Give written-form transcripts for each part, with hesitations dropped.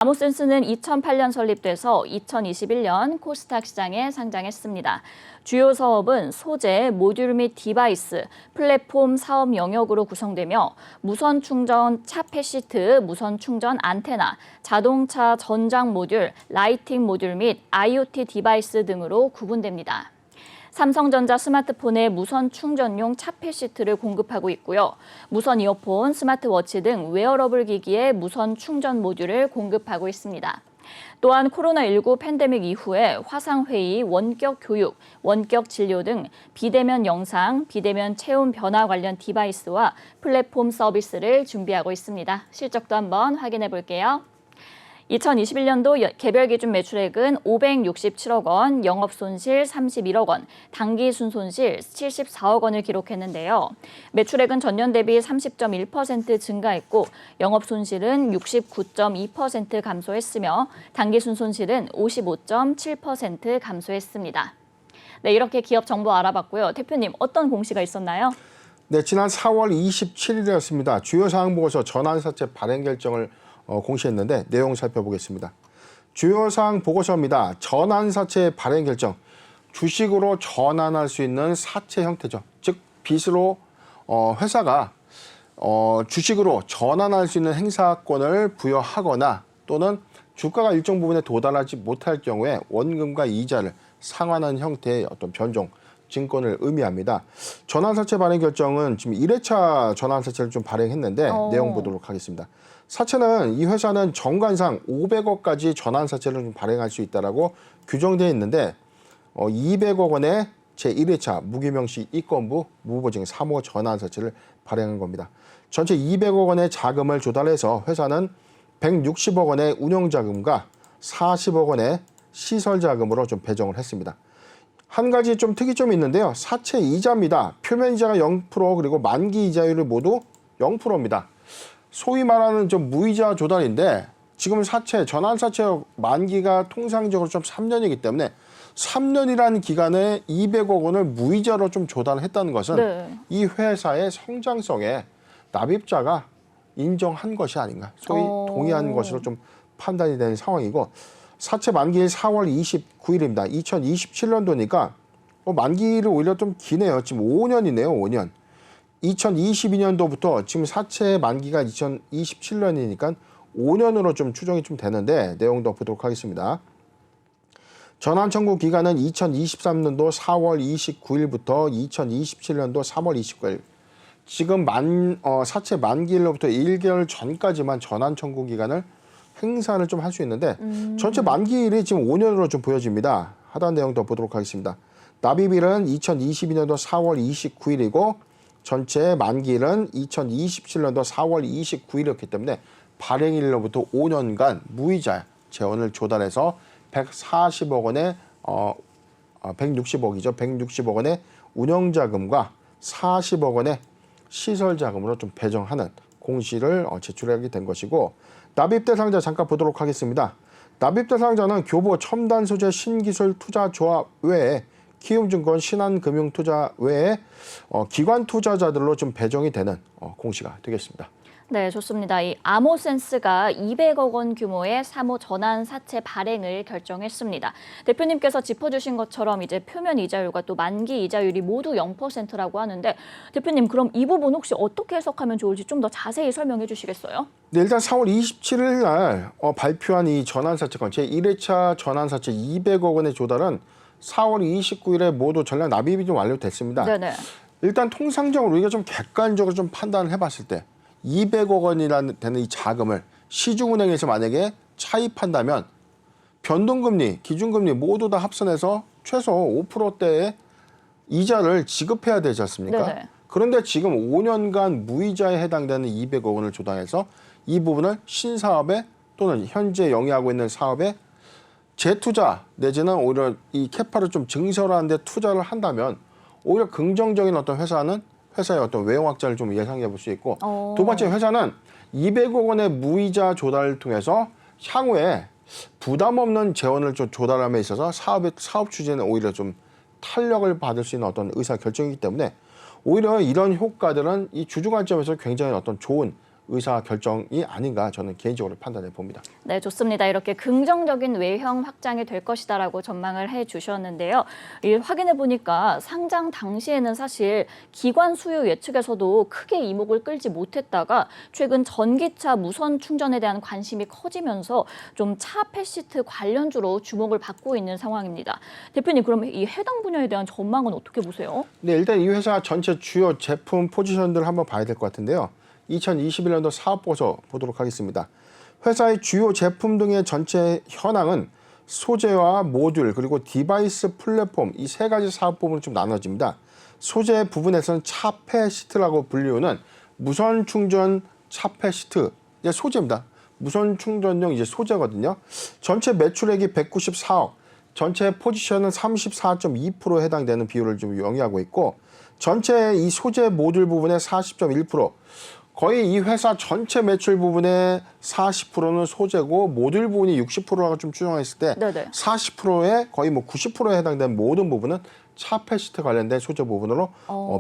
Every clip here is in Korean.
아모센스는 2008년 설립돼서 2021년 코스닥 시장에 상장했습니다. 주요 사업은 소재, 모듈 및 디바이스, 플랫폼 사업 영역으로 구성되며 무선 충전 차폐 시트, 무선 충전 안테나, 자동차 전장 모듈, 라이팅 모듈 및 IoT 디바이스 등으로 구분됩니다. 삼성전자 스마트폰에 무선 충전용 차폐 시트를 공급하고 있고요. 무선 이어폰, 스마트워치 등 웨어러블 기기에 무선 충전 모듈을 공급하고 있습니다. 또한 코로나19 팬데믹 이후에 화상회의, 원격 교육, 원격 진료 등 비대면 영상, 비대면 체온 변화 관련 디바이스와 플랫폼 서비스를 준비하고 있습니다. 실적도 한번 확인해 볼게요. 2021년도 개별 기준 매출액은 567억 원, 영업손실 31억 원, 당기순손실 74억 원을 기록했는데요. 매출액은 전년 대비 30.1% 증가했고 영업손실은 69.2% 감소했으며 당기순손실은 55.7% 감소했습니다. 네, 이렇게 기업 정보 알아봤고요. 대표님, 어떤 공시가 있었나요? 네, 지난 4월 27일이었습니다. 주요 사항 보고서 전환사채 발행 결정을 공시했는데 내용 살펴보겠습니다. 주요 사항 보고서입니다. 전환사채 발행 결정, 주식으로 전환할 수 있는 사채 형태죠. 즉 빚으로 회사가 주식으로 전환할 수 있는 행사권을 부여하거나 또는 주가가 일정 부분에 도달하지 못할 경우에 원금과 이자를 상환하는 형태의 어떤 변종, 증권을 의미합니다. 전환사채 발행 결정은 지금 1회차 전환사채를 좀 발행했는데 내용 보도록 하겠습니다. 사채는 이 회사는 정관상 500억까지 전환사채를 좀 발행할 수 있다라고 규정되어 있는데 200억 원의 제1회차 무기명시 이건부 무보증 3호 전환사채를 발행한 겁니다. 전체 200억 원의 자금을 조달해서 회사는 160억 원의 운영자금과 40억 원의 시설자금으로 좀 배정을 했습니다. 한 가지 좀 특이점이 있는데요. 사채 이자입니다. 표면 이자가 0% 그리고 만기 이자율이 모두 0%입니다. 소위 말하는 좀 무이자 조달인데 지금 사채, 전환사채 만기가 통상적으로 좀 3년이기 때문에 3년이라는 기간에 200억 원을 무이자로 좀 조달했다는 것은 이 회사의 성장성에 납입자가 인정한 것이 아닌가, 소위 동의한 것으로 좀 판단이 되는 상황이고 사채 만기일 4월 29일입니다. 2027년도니까 만기를 오히려 좀 기네요. 지금 5년이네요. 5년. 2022년도부터 지금 사채 만기가 2027년이니까 5년으로 좀 추정이 좀 되는데 내용도 보도록 하겠습니다. 전환 청구 기간은 2023년도 4월 29일부터 2027년도 3월 29일. 지금 사채 만기일로부터 1개월 전까지만 전환 청구 기간을 행사를 좀 할 수 있는데 전체 만기일이 지금 5년으로 좀 보여집니다. 하단 내용 더 보도록 하겠습니다. 납입일은 2022년도 4월 29일이고 전체 만기일은 2027년도 4월 29일이었기 때문에 발행일로부터 5년간 무이자 재원을 조달해서 140억 원의 160억이죠. 160억 원의 운영자금과 40억 원의 시설자금으로 좀 배정하는 공시를 제출하게 된 것이고 납입 대상자 잠깐 보도록 하겠습니다. 납입 대상자는 교보 첨단 소재 신기술 투자 조합 외에 키움증권 신한금융투자 외에 기관 투자자들로 좀 배정이 되는 공시가 되겠습니다. 네, 좋습니다. 이 아모센스가 200억 원 규모의 3호 전환 사채 발행을 결정했습니다. 대표님께서 짚어주신 것처럼 이제 표면 이자율과 또 만기 이자율이 모두 0%라고 하는데 대표님 그럼 이 부분 혹시 어떻게 해석하면 좋을지 좀 더 자세히 설명해 주시겠어요? 네, 일단 4월 27일 날 발표한 이 전환사채권 제1회차 전환사채 200억 원의 조달은 4월 29일에 모두 전량 납입이 좀 완료됐습니다. 네네. 일단 통상적으로 우리가 좀 객관적으로 좀 판단을 해봤을 때 200억 원이라는 되는 이 자금을 시중은행에서 만약에 차입한다면 변동금리, 기준금리 모두 다 합산해서 최소 5%대의 이자를 지급해야 되지 않습니까? 네네. 그런데 지금 5년간 무이자에 해당되는 200억 원을 조달해서 이 부분을 신사업에 또는 현재 영위하고 있는 사업에 재투자 내지는 오히려 이 캐파를 좀 증설하는 데 투자를 한다면 오히려 긍정적인 어떤 회사의 어떤 외형 확장을 좀 예상해 볼 수 있고 두 번째 회사는 200억 원의 무이자 조달을 통해서 향후에 부담 없는 재원을 좀 조달함에 있어서 사업 추진에 오히려 좀 탄력을 받을 수 있는 어떤 의사 결정이기 때문에 오히려 이런 효과들은 이 주주 관점에서 굉장히 어떤 좋은 의사 결정이 아닌가 저는 개인적으로 판단해 봅니다. 네, 좋습니다. 이렇게 긍정적인 외형 확장이 될 것이다라고 전망을 해주셨는데요. 확인해 보니까 상장 당시에는 사실 기관 수요 예측에서도 크게 이목을 끌지 못했다가 최근 전기차 무선 충전에 대한 관심이 커지면서 좀 차 펫시트 관련주로 주목을 받고 있는 상황입니다. 대표님, 그럼 이 해당 분야에 대한 전망은 어떻게 보세요? 네, 일단 이 회사 전체 주요 제품 포지션들을 한번 봐야 될 것 같은데요. 2021년도 사업보고서 보도록 하겠습니다. 회사의 주요 제품 등의 전체 현황은 소재와 모듈 그리고 디바이스 플랫폼 이 세 가지 사업 부분으로 좀 나눠집니다. 소재 부분에서는 차폐 시트라고 불리우는 무선 충전 차폐 시트 이제 소재입니다. 무선 충전용 이제 소재거든요. 전체 매출액이 194억, 전체 포지션은 34.2%에 해당되는 비율을 좀 영위하고 있고 전체 이 소재 모듈 부분의 40.1%, 거의 이 회사 전체 매출 부분의 40%는 소재고 모듈 부분이 60%라고 좀 추정했을 때 네네. 40%에 거의 뭐 90%에 해당되는 모든 부분은 차폐시트 관련된 소재 부분으로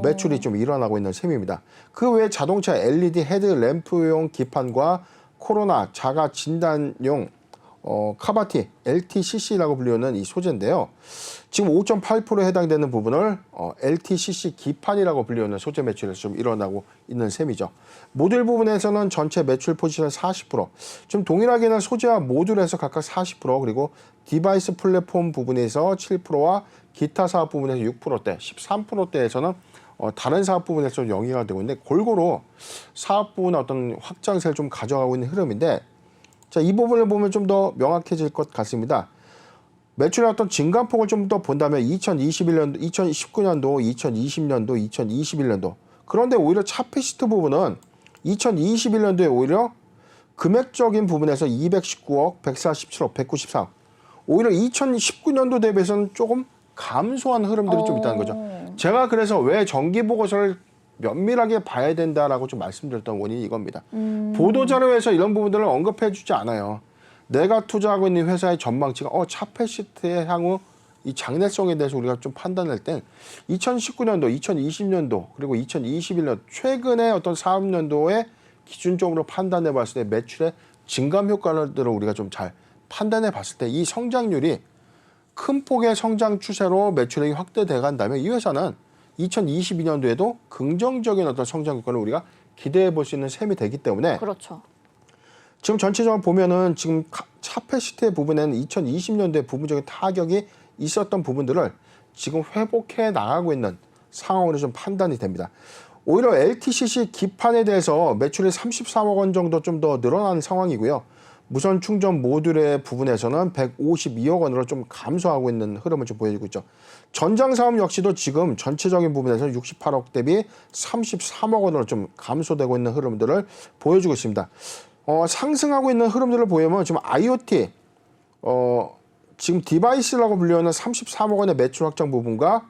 매출이 좀 일어나고 있는 셈입니다. 그 외에 자동차 LED 헤드 램프용 기판과 코로나 자가 진단용 카바티 LTCC라고 불리우는 이 소재인데요. 지금 5.8%에 해당되는 부분을 LTCC 기판이라고 불리우는 소재 매출에서 좀 일어나고 있는 셈이죠. 모듈 부분에서는 전체 매출 포지션의 40%, 좀 동일하게는 소재와 모듈에서 각각 40%, 그리고 디바이스 플랫폼 부분에서 7%와 기타 사업 부분에서 6%대, 13%대에서는 다른 사업 부분에서 좀 영위가 되고 있는데 골고루 사업 부분의 어떤 확장세를 좀 가져가고 있는 흐름인데 자, 이 부분을 보면 좀 더 명확해질 것 같습니다. 매출의 어떤 증가폭을 좀 더 본다면 2021년도, 2019년도, 2020년도, 2021년도 그런데 오히려 차폐시트 부분은 2021년도에 오히려 금액적인 부분에서 219억, 147억, 194억 오히려 2019년도 대비해서는 조금 감소한 흐름들이 좀 있다는 거죠. 제가 그래서 왜 정기보고서를 면밀하게 봐야 된다라고 좀 말씀드렸던 원인이 이겁니다. 보도자료에서 이런 부분들을 언급해 주지 않아요. 내가 투자하고 있는 회사의 전망치가 차폐시트의 향후 이 장래성에 대해서 우리가 좀 판단할 땐 2019년도, 2020년도 그리고 2021년 최근의 어떤 사업년도에 기준적으로 판단해 봤을 때 매출의 증감 효과들을 우리가 좀 잘 판단해 봤을 때 이 성장률이 큰 폭의 성장 추세로 매출액이 확대돼 간다면 이 회사는 2022년도에도 긍정적인 어떤 성장 효과를 우리가 기대해 볼 수 있는 셈이 되기 때문에 그렇죠. 지금 전체적으로 보면은 지금 차폐시트의 부분에는 2020년도에 부분적인 타격이 있었던 부분들을 지금 회복해 나가고 있는 상황으로 좀 판단이 됩니다. 오히려 LTCC 기판에 대해서 매출이 33억 원 정도 좀 더 늘어난 상황이고요. 무선 충전 모듈의 부분에서는 152억 원으로 좀 감소하고 있는 흐름을 좀 보여주고 있죠. 전장 사업 역시도 지금 전체적인 부분에서 68억 대비 33억 원으로 좀 감소되고 있는 흐름들을 보여주고 있습니다. 상승하고 있는 흐름들을 보면 지금 IoT, 지금 디바이스라고 불리는 33억 원의 매출 확장 부분과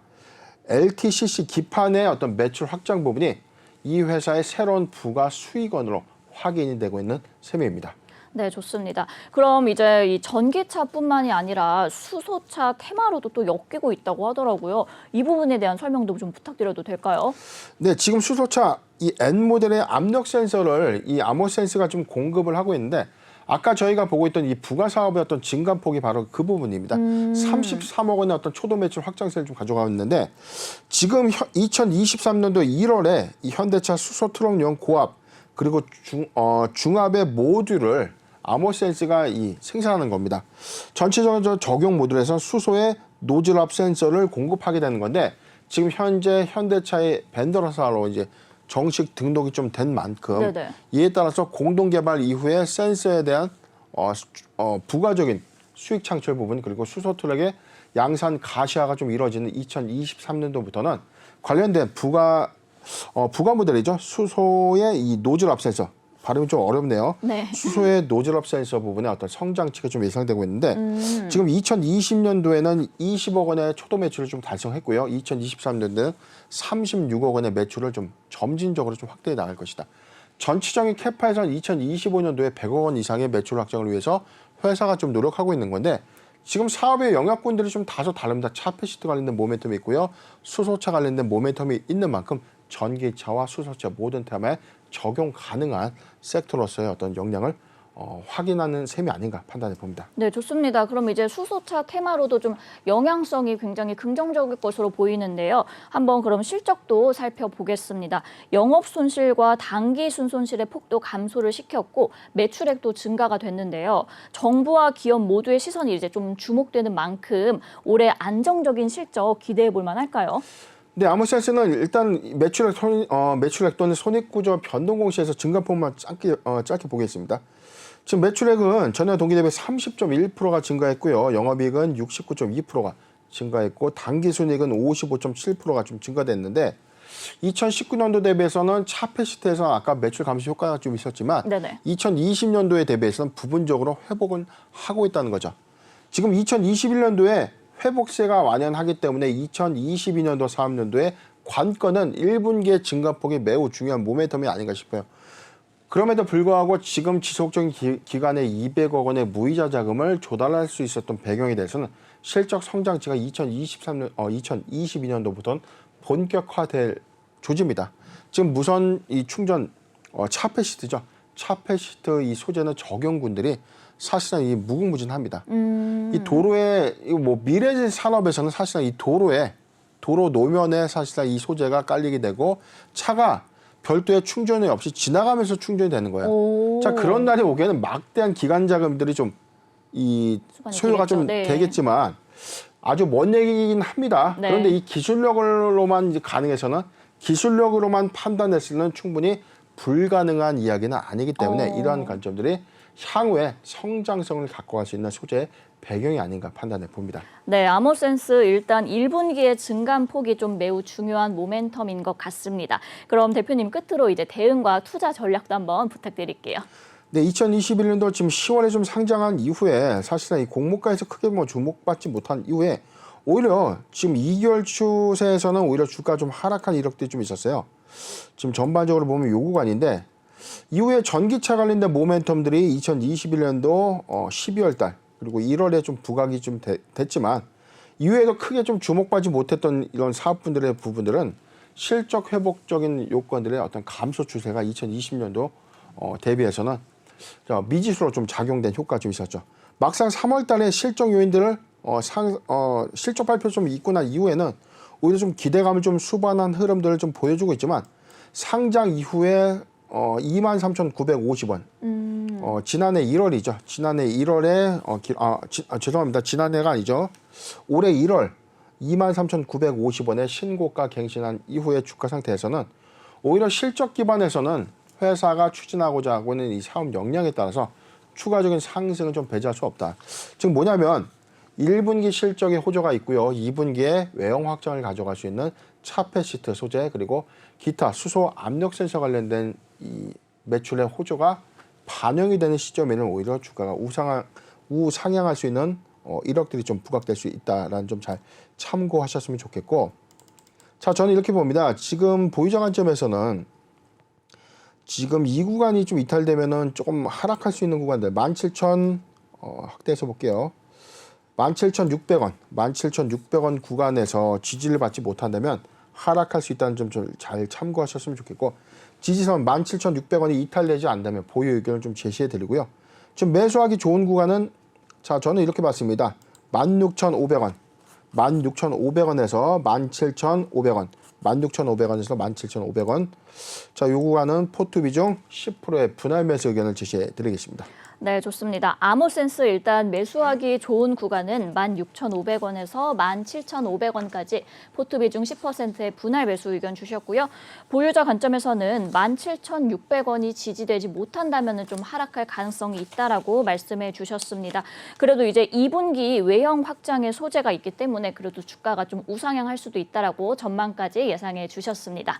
LTCC 기판의 어떤 매출 확장 부분이 이 회사의 새로운 부가 수익원으로 확인이 되고 있는 셈입니다. 네, 좋습니다. 그럼 이제 이 전기차뿐만이 아니라 수소차 테마로도 또 엮이고 있다고 하더라고요. 이 부분에 대한 설명도 좀 부탁드려도 될까요? 네, 지금 수소차 이 N 모델의 압력 센서를 이 아모센스가 좀 공급을 하고 있는데 아까 저희가 보고 있던 이 부가 사업의 어떤 증감폭이 바로 그 부분입니다. 33억 원의 어떤 초도 매출 확장세를 좀 가져가고 있는데 지금 2023년도 1월에 이 현대차 수소 트럭용 고압 그리고 중압의 모듈을 아모센스가 생산하는 겁니다. 전체적으로 적용 모듈에서 수소의 노즐압 센서를 공급하게 되는 건데 지금 현재 현대차의 벤더사로 이제 정식 등록이 좀 된 만큼 네네. 이에 따라서 공동 개발 이후에 센서에 대한 부가적인 수익 창출 부분 그리고 수소 트럭의 양산 가시화가 좀 이루어지는 2023년도부터는 관련된 부가 모델이죠. 수소의 이 노즐압 센서. 발음이 좀 어렵네요. 네. 수소의 노즐압 센서 부분의 어떤 성장치가 좀 예상되고 있는데 지금 2020년도에는 20억 원의 초도 매출을 좀 달성했고요. 2023년도에는 36억 원의 매출을 좀 점진적으로 좀 확대해 나갈 것이다. 전체적인 캐파에서는 2025년도에 100억 원 이상의 매출 확장을 위해서 회사가 좀 노력하고 있는 건데 지금 사업의 영역군들이 좀 다소 다릅니다. 차폐시트 관련된 모멘텀이 있고요. 수소차 관련된 모멘텀이 있는 만큼 전기차와 수소차 모든 테마에 적용 가능한 섹터로서의 어떤 역량을 확인하는 셈이 아닌가 판단해 봅니다. 네, 좋습니다. 그럼 이제 수소차 테마로도 좀 영향성이 굉장히 긍정적일 것으로 보이는데요. 한번 그럼 실적도 살펴보겠습니다. 영업 손실과 당기 순손실의 폭도 감소를 시켰고 매출액도 증가가 됐는데요. 정부와 기업 모두의 시선이 이제 좀 주목되는 만큼 올해 안정적인 실적 기대해 볼 만할까요? 네, 아모센스는 일단 매출액 또는 손익구조 변동 공시에서 증가폭만 짧게 보겠습니다. 지금 매출액은 전년 동기 대비 30.1%가 증가했고요. 영업이익은 69.2%가 증가했고 당기순이익은 55.7%가 좀 증가됐는데 2019년도 대비해서는 차폐시트에서 아까 매출 감소 효과가 좀 있었지만 네네. 2020년도에 대비해서는 부분적으로 회복은 하고 있다는 거죠. 지금 2021년도에 회복세가 완연하기 때문에 2022년도, 3년도에 관건은 1분기의 증가폭이 매우 중요한 모멘텀이 아닌가 싶어요. 그럼에도 불구하고 지금 지속적인 기간에 200억 원의 무이자 자금을 조달할 수 있었던 배경에 대해서는 실적 성장치가 2022년도부터는 본격화될 조짐이다. 지금 무선 이 충전 차폐시트죠. 차폐시트 이 소재는 적용군들이 사실상 이 무궁무진합니다. 이 도로에 미래 산업에서는 사실상 이 도로 노면에 사실상 이 소재가 깔리게 되고 차가 별도의 충전이 없이 지나가면서 충전이 되는 거예요. 오. 자, 그런 날이 오기에는 막대한 기간 자금들이 좀 이 소요가 좀 네. 되겠지만 아주 먼 얘기긴 합니다. 네. 그런데 이 기술력으로만 이제 가능해서는 기술력으로만 판단했을 때는 충분히 불가능한 이야기는 아니기 때문에 이러한 관점들이 향후에 성장성을 갖고 갈 수 있는 소재의 배경이 아닌가 판단해 봅니다. 네, 아모센스 일단 1분기의 증감폭이 좀 매우 중요한 모멘텀인 것 같습니다. 그럼 대표님 끝으로 이제 대응과 투자 전략도 한번 부탁드릴게요. 네, 2021년도 지금 10월에 좀 상장한 이후에 사실상 이 공모가에서 크게 주목받지 못한 이후에 오히려 지금 2개월 추세에서는 오히려 주가 좀 하락한 이력들이 좀 있었어요. 지금 전반적으로 보면 요 구간인데 이후에 전기차 관련된 모멘텀들이 2021년도 12월 달 그리고 1월에 좀 부각이 좀 됐지만 이후에도 크게 좀 주목받지 못했던 이런 사업분들의 부분들은 실적 회복적인 요건들의 어떤 감소 추세가 2020년도 대비해서는 미지수로 좀 작용된 효과가 좀 있었죠. 막상 3월 달에 실적 요인들을 실적 발표 좀 있고 난 이후에는 오히려 좀 기대감을 좀 수반한 흐름들을 좀 보여주고 있지만 상장 이후에 23,950원. 지난해 1월이죠. 지난해 1월에 죄송합니다. 지난해가 아니죠. 올해 1월 23,950원의 신고가 갱신한 이후의 주가 상태에서는 오히려 실적 기반에서는 회사가 추진하고자 하고 있는 이 사업 역량에 따라서 추가적인 상승은 좀 배제할 수 없다. 즉 뭐냐면 1분기 실적에 호조가 있고요. 2분기에 외형 확장을 가져갈 수 있는 차폐시트 소재 그리고 기타 수소 압력 센서 관련된 이 매출의 호조가 반영이 되는 시점에는 오히려 주가가 우상향할 수 있는 이력들이 좀 부각될 수 있다라는 점 잘 참고하셨으면 좋겠고, 자 저는 이렇게 봅니다. 지금 보유자 관점에서는 지금 이 구간이 좀 이탈되면은 조금 하락할 수 있는 구간들 17,000 확대해서 볼게요. 17,600원, 17,600원 구간에서 지지를 받지 못한다면 하락할 수 있다는 점 잘 참고하셨으면 좋겠고, 지지선 17,600원이 이탈되지 않는다면 보유 의견을 좀 제시해 드리고요. 좀 매수하기 좋은 구간은 자 저는 이렇게 봤습니다. 16,500원, 16,500원에서 17,500원, 16,500원에서 17,500원. 자, 요 구간은 포트 비중 10%의 분할 매수 의견을 제시해 드리겠습니다. 네, 좋습니다. 아모센스 일단 매수하기 좋은 구간은 16,500원에서 17,500원까지 포트 비중 10%의 분할 매수 의견 주셨고요. 보유자 관점에서는 17,600원이 지지되지 못한다면 좀 하락할 가능성이 있다라고 말씀해 주셨습니다. 그래도 이제 2분기 외형 확장의 소재가 있기 때문에 그래도 주가가 좀 우상향할 수도 있다라고 전망까지 예상해 주셨습니다.